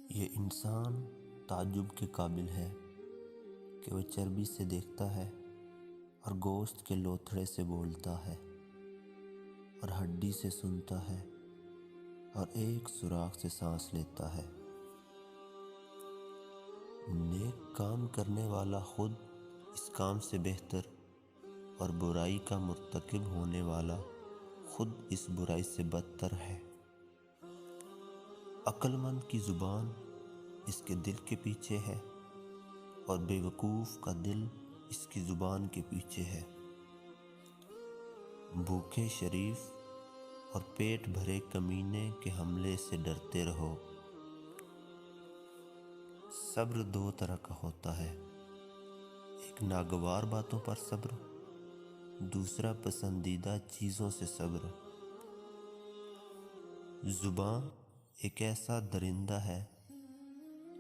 یہ انسان تعجب کے قابل ہے کہ وہ چربی سے دیکھتا ہے اور گوشت کے لوتھڑے سے بولتا ہے اور ہڈی سے سنتا ہے اور ایک سوراخ سے سانس لیتا ہے۔ نیک کام کرنے والا خود اس کام سے بہتر اور برائی کا مرتکب ہونے والا خود اس برائی سے بدتر ہے۔ عقل مند کی زبان اس کے دل کے پیچھے ہے اور بے وقوف کا دل اس کی زبان کے پیچھے ہے۔ بھوکے شریف اور پیٹ بھرے کمینے کے حملے سے ڈرتے رہو۔ صبر دو طرح کا ہوتا ہے، ایک ناگوار باتوں پر صبر، دوسرا پسندیدہ چیزوں سے صبر۔ زبان ایک ایسا درندہ ہے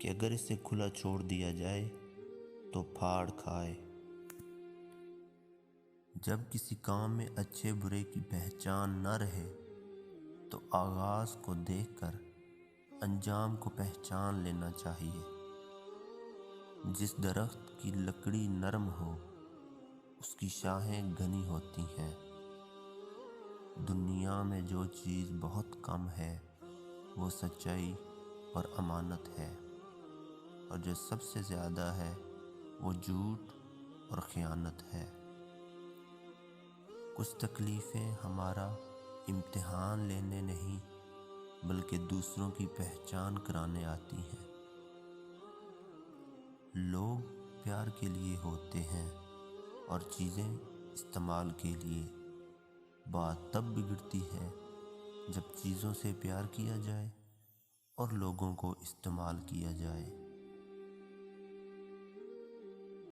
کہ اگر اسے کھلا چھوڑ دیا جائے تو پھاڑ کھائے۔ جب کسی کام میں اچھے برے کی پہچان نہ رہے تو آغاز کو دیکھ کر انجام کو پہچان لینا چاہیے۔ جس درخت کی لکڑی نرم ہو اس کی شاخیں گھنی ہوتی ہیں۔ دنیا میں جو چیز بہت کم ہے وہ سچائی اور امانت ہے، اور جو سب سے زیادہ ہے وہ جھوٹ اور خیانت ہے۔ کچھ تکلیفیں ہمارا امتحان لینے نہیں بلکہ دوسروں کی پہچان کرانے آتی ہیں۔ لوگ پیار کے لیے ہوتے ہیں اور چیزیں استعمال کے لیے۔ بات تب بگڑتی ہے جب چیزوں سے پیار کیا جائے اور لوگوں کو استعمال کیا جائے۔